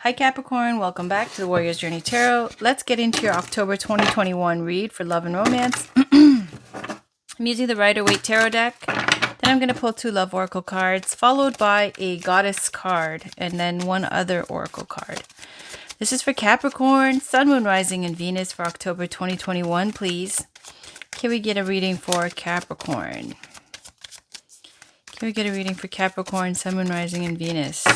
Hi Capricorn, welcome back to the Warrior's Journey Tarot. Let's get into your October 2021 read for love and romance. I'm using the Rider-Waite Tarot deck. Then I'm going to pull 2 Love Oracle cards, followed by a Goddess card, and then 1 other Oracle card. This is for Capricorn, Sun, Moon, Rising, and Venus for October 2021, please. Can we get a reading for Capricorn? Can we get a reading for Capricorn, Sun, Moon, Rising, and Venus?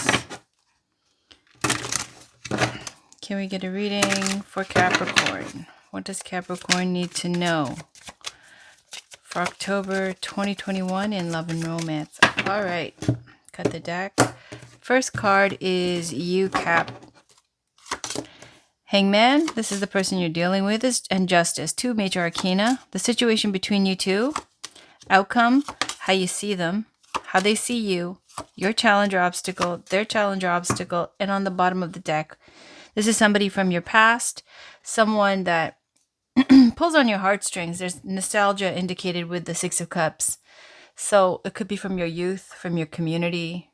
Can we get a reading for Capricorn? What does Capricorn need to know for October 2021 in love and romance? All right, cut the deck. First card is you, Cap. Hangman, this is the person you're dealing with, and Justice, 2 major arcana. The situation between you two, outcome, how you see them, how they see you, your challenge or obstacle, their challenge or obstacle, and on the bottom of the deck, this is somebody from your past, someone that pulls on your heartstrings. There's nostalgia indicated with the 6 of Cups. So it could be from your youth, from your community,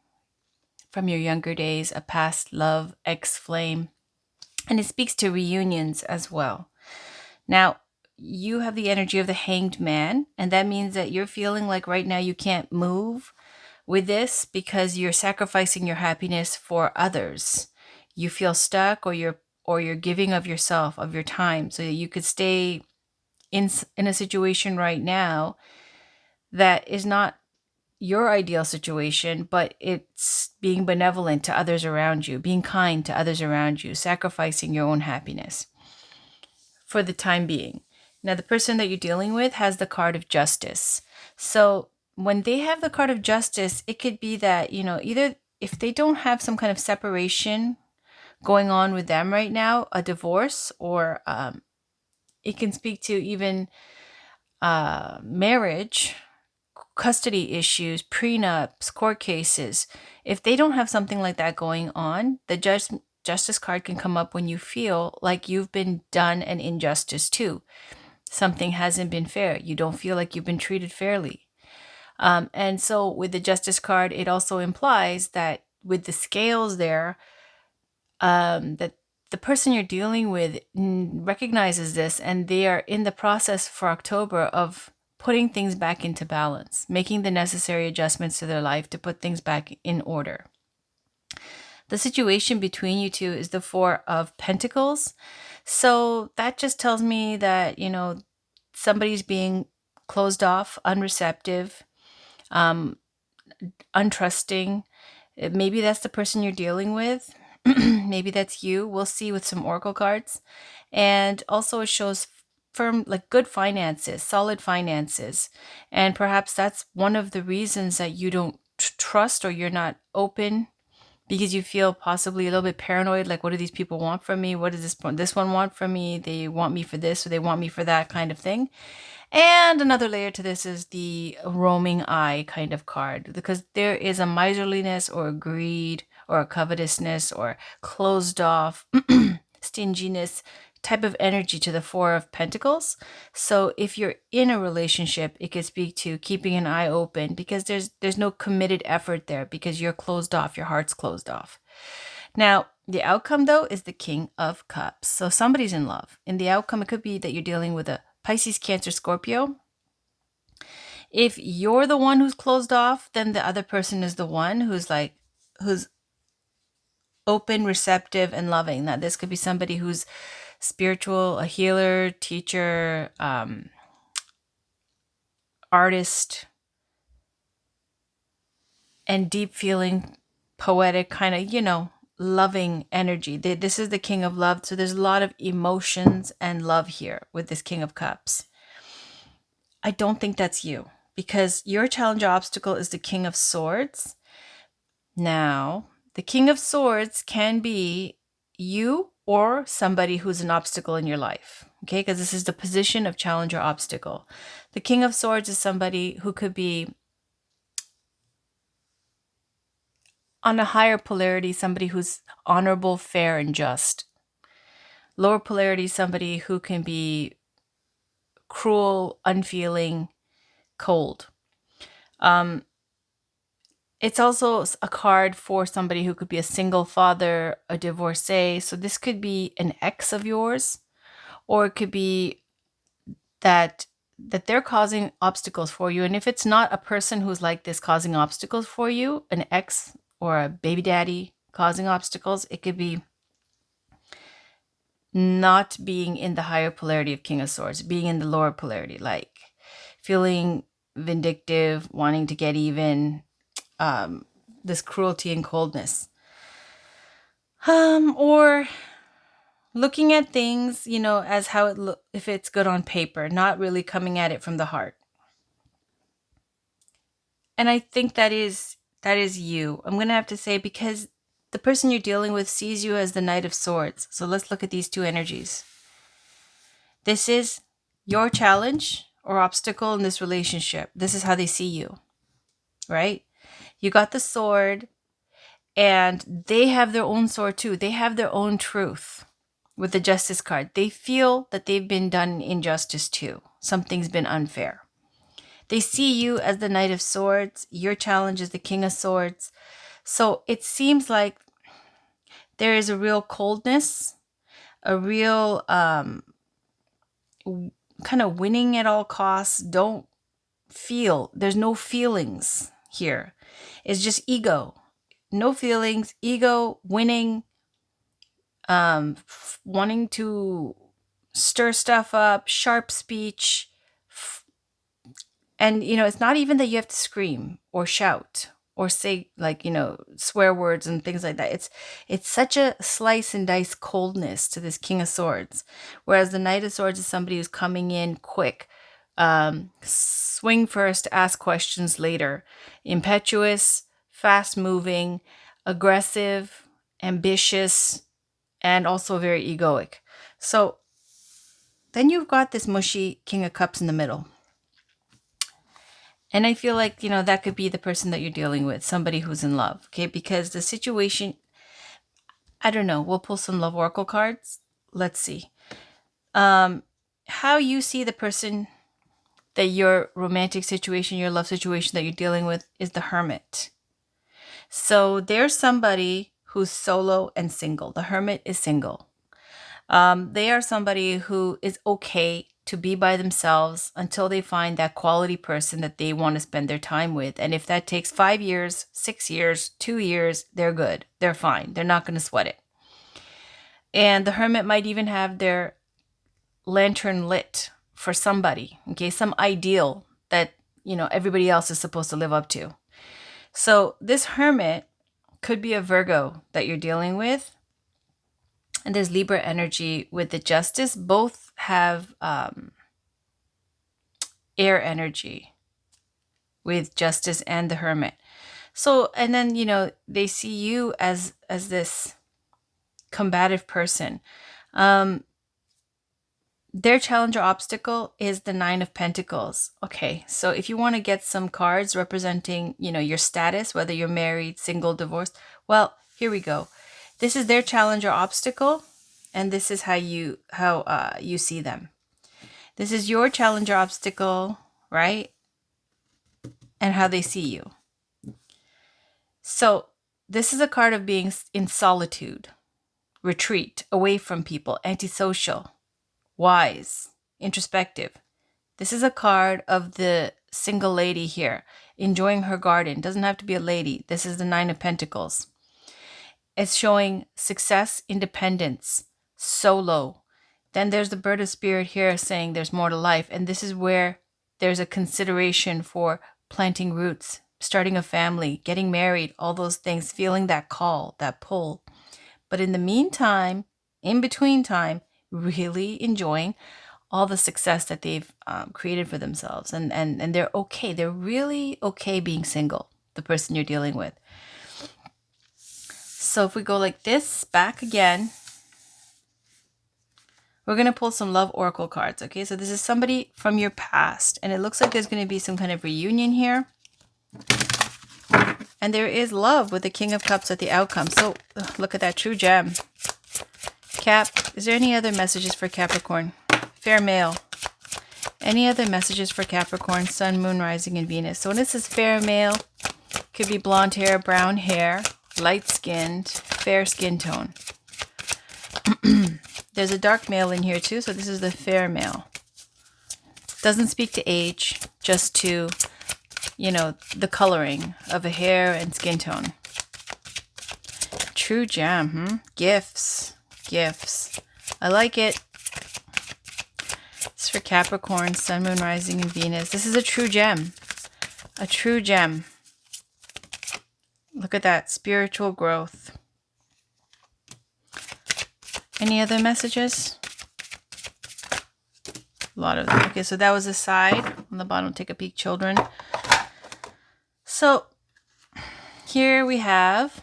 from your younger days, a past love, ex-flame. And it speaks to reunions as well. Now, you have the energy of the Hanged Man, and that means that you're feeling like right now you can't move with this because you're sacrificing your happiness for others. You feel stuck, or you're giving of yourself, of your time, so that you could stay in a situation right now that is not your ideal situation, but it's being benevolent to others around you, being kind to others around you, sacrificing your own happiness for the time being. Now, the person that you're dealing with has the card of Justice. So when they have the card of Justice, it could be that, either if they don't have some kind of separation going on with them right now, a divorce, or it can speak to even marriage, custody issues, prenups, court cases. If they don't have something like that going on, the Justice card can come up when you feel like you've been done an injustice to. Something hasn't been fair. You don't feel like you've been treated fairly. And so with the Justice card, it also implies that with the scales there, that the person you're dealing with recognizes this, and they are in the process for October of putting things back into balance, making the necessary adjustments to their life to put things back in order. The situation between you two is the 4 of Pentacles. So that just tells me that, somebody's being closed off, unreceptive, untrusting. Maybe that's the person you're dealing with. Maybe that's you. We'll see with some oracle cards. And also it shows firm, like good finances, solid finances. And perhaps that's one of the reasons that you don't trust, or you're not open, because you feel possibly a little bit paranoid, like, what do these people want from me? What does this one want from me? They want me for this, or they want me for that kind of thing. And another layer to this is the roaming eye kind of card, because there is a miserliness or a greed or a covetousness or closed off stinginess type of energy to the 4 of Pentacles. So if you're in a relationship, it could speak to keeping an eye open, because there's no committed effort there, because you're closed off, your heart's closed off. Now, the outcome though is the King of Cups. So somebody's in love. In the outcome, it could be that you're dealing with a Pisces, Cancer, Scorpio. If you're the one who's closed off, then the other person is the one who's open, receptive, and loving. Now, this could be somebody who's spiritual, a healer, teacher, artist, and deep feeling, poetic, kind of, loving energy. This is the King of Love. So there's a lot of emotions and love here with this King of Cups. I don't think that's you, because your challenge obstacle is the King of Swords. Now, the King of Swords can be you or somebody who's an obstacle in your life, okay? Because this is the position of challenge or obstacle. The King of Swords is somebody who could be on a higher polarity, somebody who's honorable, fair, and just. Lower polarity, somebody who can be cruel, unfeeling, cold. It's also a card for somebody who could be a single father, a divorcee. So this could be an ex of yours, or it could be that they're causing obstacles for you. And if it's not a person who's like this causing obstacles for you, an ex or a baby daddy causing obstacles, it could be not being in the higher polarity of King of Swords, being in the lower polarity, like feeling vindictive, wanting to get even, this cruelty and coldness. Or looking at things, as how if it's good on paper, not really coming at it from the heart. And I think that is you. I'm going to have to say, because the person you're dealing with sees you as the Knight of Swords. So let's look at these two energies. This is your challenge or obstacle in this relationship. This is how they see you, right? You got the sword, and they have their own sword too. They have their own truth with the Justice card. They feel that they've been done injustice too. Something's been unfair. They see you as the Knight of Swords. Your challenge is the King of Swords. So it seems like there is a real coldness, a real kind of winning at all costs. Don't feel. There's no feelings here. It's just ego. No feelings, ego, winning, wanting to stir stuff up, sharp speech. And, it's not even that you have to scream or shout or say, like, swear words and things like that. It's such a slice and dice coldness to this King of Swords. Whereas the Knight of Swords is somebody who's coming in quick. Swing first, ask questions later. Impetuous, fast moving, aggressive, ambitious, and also very egoic. So then you've got this mushy King of Cups in the middle. And I feel like, that could be the person that you're dealing with, somebody who's in love, okay? Because the situation, I don't know, we'll pull some love oracle cards. Let's see. How you see the person that your romantic situation, your love situation that you're dealing with is the Hermit. So there's somebody who's solo and single. The Hermit is single. They are somebody who is okay to be by themselves until they find that quality person that they want to spend their time with. And if that takes 5 years, 6 years, 2 years, they're good. They're fine. They're not going to sweat it. And the Hermit might even have their lantern lit for somebody, okay? Some ideal that, everybody else is supposed to live up to. So this Hermit could be a Virgo that you're dealing with. And there's Libra energy with the Justice. Both have air energy with Justice and the Hermit. So, and then, they see you as this combative person. Their challenge or obstacle is the Nine of Pentacles. Okay, so if you want to get some cards representing, your status, whether you're married, single, divorced, well, here we go. This is their challenge or obstacle, and this is how you see them. This is your challenge or obstacle, right? And how they see you. So this is a card of being in solitude, retreat, away from people, antisocial, wise, introspective. This is a card of the single lady here, enjoying her garden. Doesn't have to be a lady. This is the Nine of Pentacles. It's showing success, independence, solo. Then there's the Bird of Spirit here saying there's more to life. And this is where there's a consideration for planting roots, starting a family, getting married, all those things, feeling that call, that pull. But in the meantime, in between time, really enjoying all the success that they've created for themselves. And they're okay. They're really okay being single, the person you're dealing with. So if we go like this, back again, we're going to pull some love oracle cards, okay? So this is somebody from your past, and it looks like there's going to be some kind of reunion here. And there is love with the King of Cups at the outcome. So look at that true gem. Cap, is there any other messages for Capricorn? Fair male. Any other messages for Capricorn, Sun, Moon, Rising, and Venus? So when this is fair male, Could be blonde hair, brown hair, light-skinned, fair skin tone. There's a dark male in here too, so this is the fair male. Doesn't speak to age, just to, you know, the coloring of a hair and skin tone. True gem, Gifts. Gifts. I like it. It's for Capricorn, Sun, Moon, Rising, and Venus. This is a true gem. A true gem. Look at that. Spiritual growth. Any other messages? A lot of them. Okay, so that was the side. On the bottom, take a peek, children. So here we have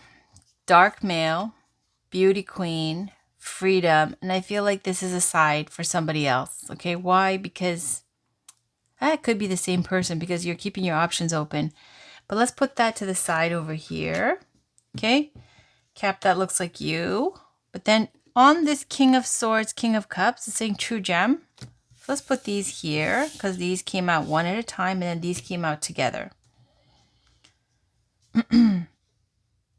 dark male, beauty queen, freedom. And I feel like this is a side for somebody else. Okay, why? Because that could be the same person because you're keeping your options open. But let's put that to the side over here. Okay, Cap, that looks like you. But then on this King of Swords, King of Cups, it's saying true gem. So let's put these here because these came out one at a time and then these came out together. I'm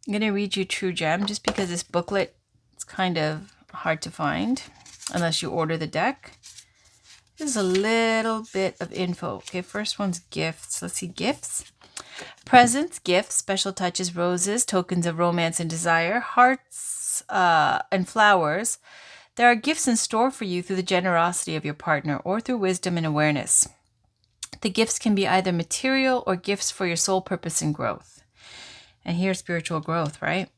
going to read you true gem just because this booklet is kind of hard to find unless you order the deck. This is a little bit of info. Okay, first one's gifts. Let's see, gifts. Presents, gifts, special touches, roses, tokens of romance and desire, hearts and flowers. There are gifts in store for you through the generosity of your partner or through wisdom and awareness. The gifts can be either material or gifts for your soul purpose and growth. And here's spiritual growth, right?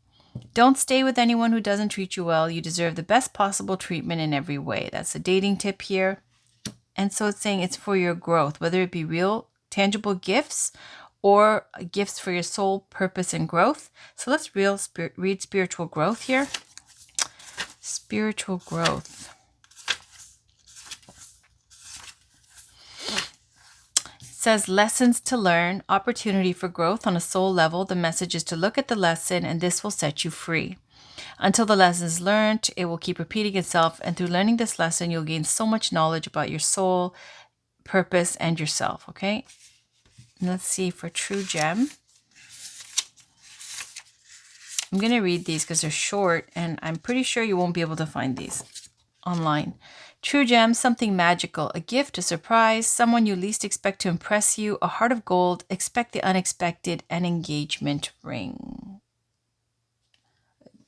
Don't stay with anyone who doesn't treat you well. You deserve the best possible treatment in every way. That's a dating tip here. And so it's saying it's for your growth, whether it be real, tangible gifts or gifts for your soul purpose and growth. So let's read spiritual growth here. Spiritual growth. It says lessons to learn, opportunity for growth on a soul level. The message is to look at the lesson and this will set you free. Until the lesson is learned, it will keep repeating itself. And through learning this lesson, you'll gain so much knowledge about your soul, purpose, and yourself. Okay. And let's see for true gem. I'm going to read these because they're short and I'm pretty sure you won't be able to find these online. True gem, something magical, a gift, a surprise, someone you least expect to impress you, a heart of gold, expect the unexpected, an engagement ring.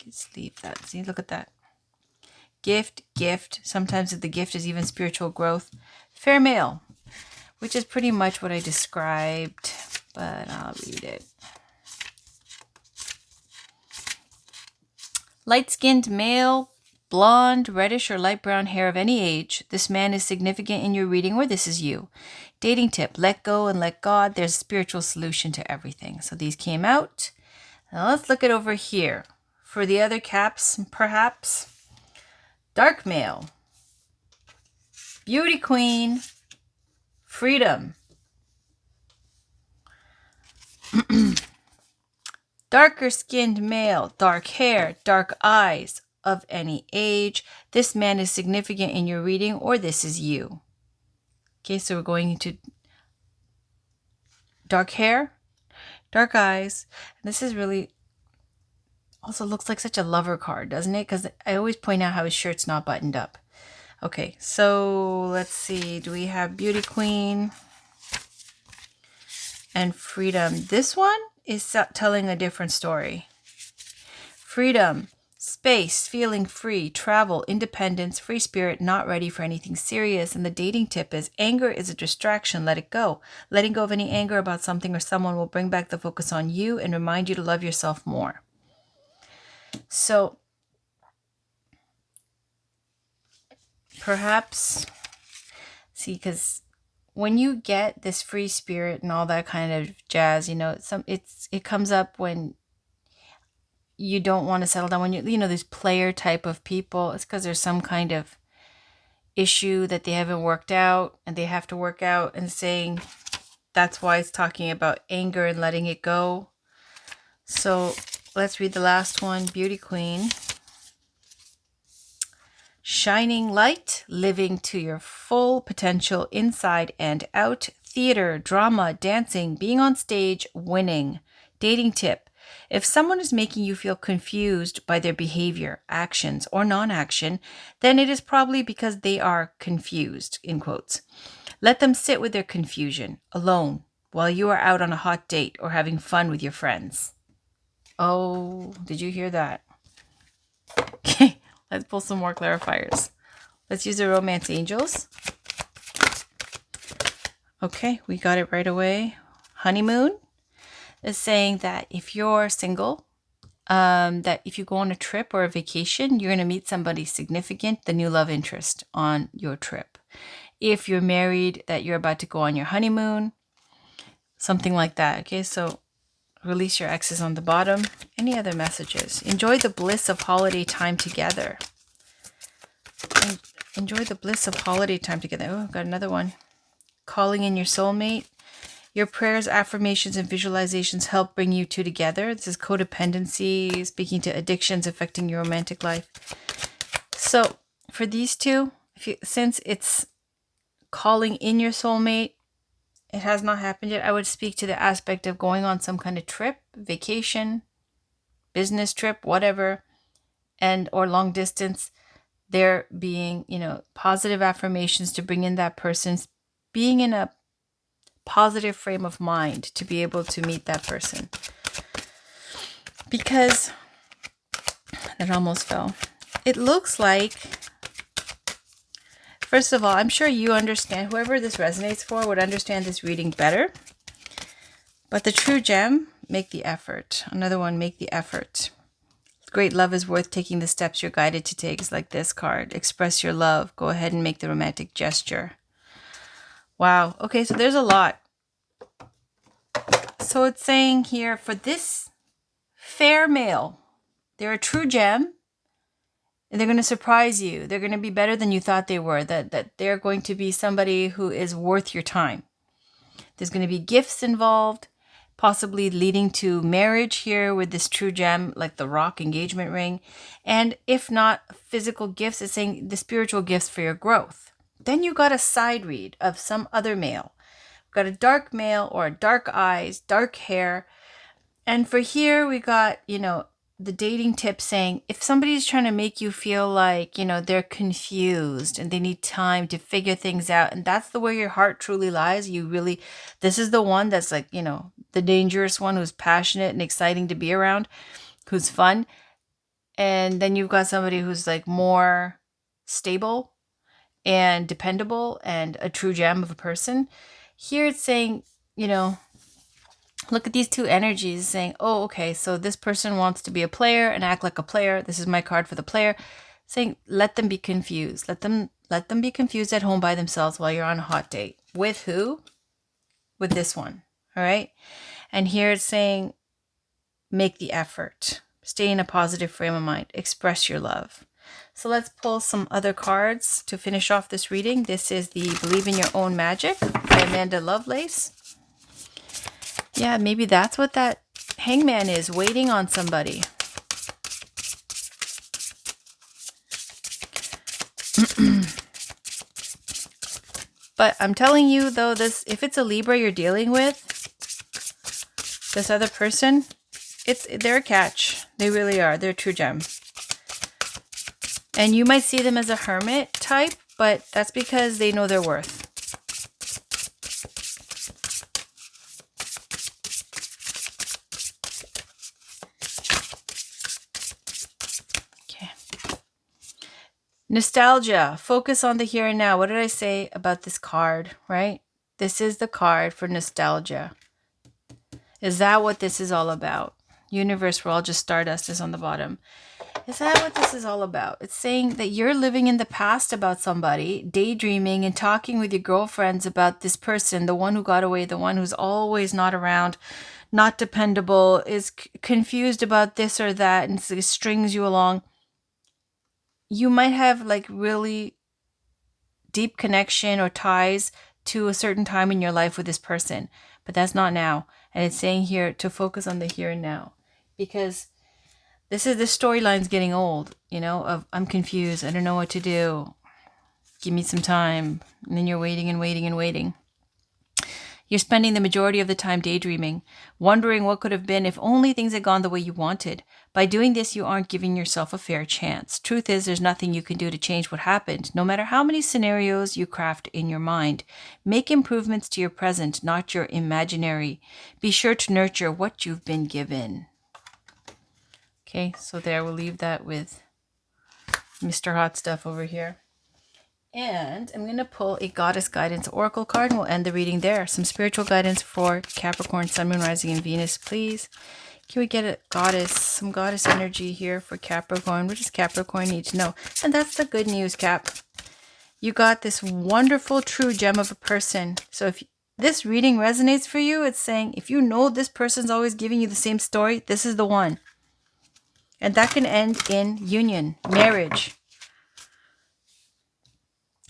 Let's leave that. See, look at that. Gift, gift. Sometimes the gift is even spiritual growth. Fair male, which is pretty much what I described, but I'll read it. Light-skinned male, blonde, reddish, or light brown hair of any age. This man is significant in your reading or this is you. Dating tip, let go and let God. There's a spiritual solution to everything. So these came out. Now let's look at over here. For the other caps, perhaps. Dark male, beauty queen, freedom. Darker skinned male, dark hair, dark eyes of any age. This man is significant in your reading or this is you. Okay, so we're going into dark hair, dark eyes. And this is really also looks like such a lover card, doesn't it? Because I always point out how his shirt's not buttoned up. Okay, so let's see. Do we have beauty queen and freedom? This one is telling a different story. Freedom, space, feeling free, travel, independence, free spirit, not ready for anything serious. And the dating tip is anger is a distraction. Let it go. Letting go of any anger about something or someone will bring back the focus on you and remind you to love yourself more. So perhaps, see, because when you get this free spirit and all that kind of jazz, you know, it comes up when you don't want to settle down, when you know, this player type of people. It's because there's some kind of issue that they haven't worked out and they have to work out, and saying that's why it's talking about anger and letting it go. So let's read the last one, beauty queen. Shining light, living to your full potential inside and out. Theater, drama, dancing, being on stage, winning. Dating tip. If someone is making you feel confused by their behavior, actions, or non-action, then it is probably because they are confused, in quotes. Let them sit with their confusion, alone, while you are out on a hot date or having fun with your friends. Oh, did you hear that? Okay, let's pull some more clarifiers. Let's use the Romance Angels. Okay, we got it right away. Honeymoon is saying that if you're single, that if you go on a trip or a vacation, you're going to meet somebody significant, the new love interest on your trip. If you're married, that you're about to go on your honeymoon, something like that. Okay, so release your exes on the bottom. Any other messages? Enjoy the bliss of holiday time together. Enjoy the bliss of holiday time together. Oh, got another one. Calling in your soulmate. Your prayers, affirmations, and visualizations help bring you two together. This is codependency, speaking to addictions affecting your romantic life. So for these two, since it's calling in your soulmate, it has not happened yet. I would speak to the aspect of going on some kind of trip, vacation, business trip, whatever, and or long distance. There being, positive affirmations to bring in that person's being in a positive frame of mind to be able to meet that person. Because that almost fell. It looks like, first of all, I'm sure you understand, whoever this resonates for would understand this reading better. But the true gem, make the effort. Another one, make the effort. Great love is worth taking the steps you're guided to take. It's like this card. Express your love. Go ahead and make the romantic gesture. Wow. Okay, so there's a lot. So it's saying here, for this fair male, they're a true gem. And they're going to surprise you. They're going to be better than you thought they were. That they're going to be somebody who is worth your time. There's going to be gifts involved, possibly leading to marriage here with this true gem, like the rock engagement ring. And if not physical gifts, it's saying the spiritual gifts for your growth. Then you got a side read of some other male. Got a dark male or dark eyes, dark hair. And for here we got, the dating tip saying if somebody's trying to make you feel like, they're confused and they need time to figure things out, and that's the way your heart truly lies, this is the one that's like, the dangerous one, who's passionate and exciting to be around, who's fun. And then you've got somebody who's like more stable and dependable and a true gem of a person. Here it's saying, look at these two energies saying, oh, okay, so this person wants to be a player and act like a player. This is my card for the player. Saying, let them be confused. Let them be confused at home by themselves while you're on a hot date. With who? With this one. All right. And here it's saying, make the effort. Stay in a positive frame of mind. Express your love. So let's pull some other cards to finish off this reading. This is the Believe in Your Own Magic by Amanda Lovelace. Yeah, maybe that's what that hangman is, waiting on somebody. But I'm telling you, though, if it's a Libra you're dealing with, this other person, they're a catch. They really are. They're a true gem. And you might see them as a hermit type, but that's because they know their worth. Okay. Nostalgia. Focus on the here and now. What did I say about this card, right? This is the card for nostalgia. Is that what this is all about? Universe, we're all just stardust is on the bottom. Is that what this is all about? It's saying that you're living in the past about somebody, daydreaming and talking with your girlfriends about this person, the one who got away, the one who's always not around, not dependable, is confused about this or that, and strings you along. You might have like really deep connection or ties to a certain time in your life with this person, but that's not now. And it's saying here to focus on the here and now, because this storyline's getting old, of I'm confused. I don't know what to do. Give me some time. And then you're waiting and waiting and waiting. You're spending the majority of the time daydreaming, wondering what could have been if only things had gone the way you wanted. By doing this, you aren't giving yourself a fair chance. Truth is, there's nothing you can do to change what happened, no matter how many scenarios you craft in your mind. Make improvements to your present, not your imaginary. Be sure to nurture what you've been given. Okay, so there, we'll leave that with Mr. Hot Stuff over here. And I'm going to pull a Goddess Guidance Oracle card, and we'll end the reading there. Some spiritual guidance for Capricorn, Sun, Moon, Rising, and Venus, please. Can we get a goddess, some goddess energy here for Capricorn? What does Capricorn need to know? And that's the good news, Cap. You got this wonderful, true gem of a person. So if this reading resonates for you, it's saying if you know this person's always giving you the same story, this is the one. And that can end in union, marriage.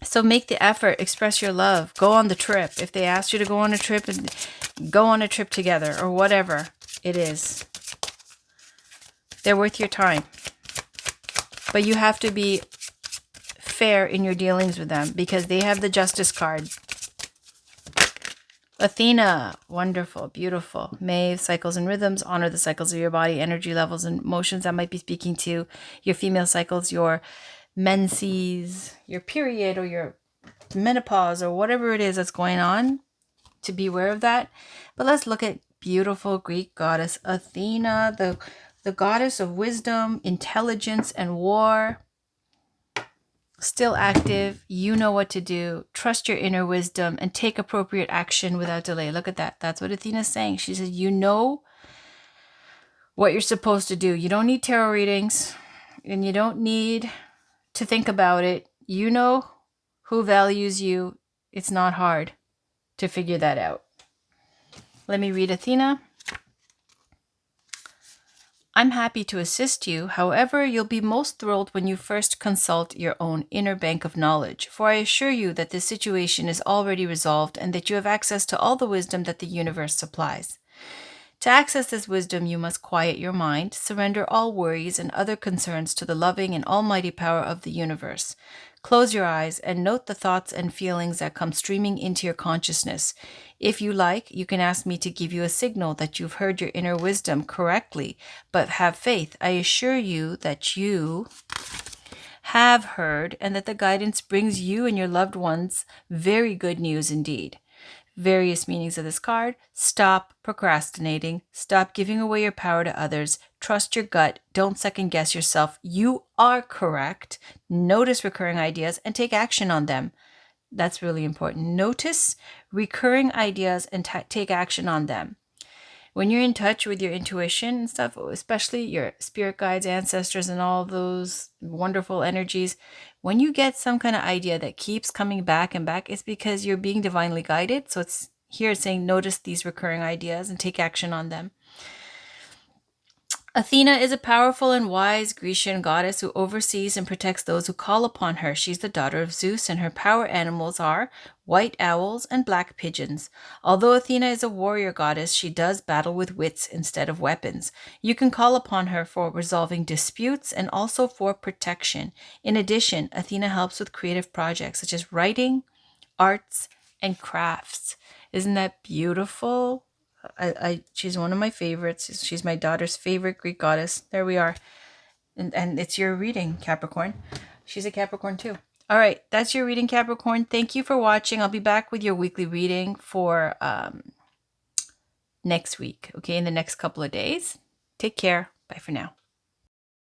So make the effort, express your love, go on the trip. If they asked you to go on a trip, and go on a trip together or whatever it is. They're worth your time. But you have to be fair in your dealings with them because they have the Justice card. Athena, wonderful, beautiful. Maeve, cycles and rhythms, honor the cycles of your body, energy levels and emotions. That might be speaking to your female cycles, your menses, your period or your menopause or whatever it is that's going on, to be aware of that. But let's look at beautiful Greek goddess Athena, the goddess of wisdom, intelligence, and war. Still active. You know what to do. Trust your inner wisdom and take appropriate action without delay. Look at that. That's what Athena's saying. She says, you know what you're supposed to do. You don't need tarot readings and you don't need to think about it. You know who values you. It's not hard to figure that out. Let me read Athena. I'm happy to assist you. However, you'll be most thrilled when you first consult your own inner bank of knowledge, for I assure you that this situation is already resolved and that you have access to all the wisdom that the universe supplies. To access this wisdom, you must quiet your mind, surrender all worries and other concerns to the loving and almighty power of the universe. Close your eyes and note the thoughts and feelings that come streaming into your consciousness. If you like, you can ask me to give you a signal that you've heard your inner wisdom correctly, but have faith. I assure you that you have heard and that the guidance brings you and your loved ones very good news indeed. Various meanings of this card. Stop procrastinating. Stop giving away your power to others. Trust your gut. Don't second guess yourself. You are correct. Notice recurring ideas and take action on them. That's really important. Notice recurring ideas and take action on them. When you're in touch with your intuition and stuff, especially your spirit guides, ancestors, and all those wonderful energies, when you get some kind of idea that keeps coming back and back, it's because you're being divinely guided. So it's here saying notice these recurring ideas and take action on them. Athena is a powerful and wise Grecian goddess who oversees and protects those who call upon her. She's the daughter of Zeus, and her power animals are white owls and black pigeons. Although Athena is a warrior goddess, she does battle with wits instead of weapons. You can call upon her for resolving disputes and also for protection. In addition, Athena helps with creative projects such as writing, arts, and crafts. Isn't that beautiful? She's one of my favorites. She's my daughter's favorite Greek goddess. There we are. And it's your reading, Capricorn. She's a Capricorn too. All right, that's your reading, Capricorn. Thank you for watching. I'll be back with your weekly reading for next week, okay, in the next couple of days. Take care. Bye for now.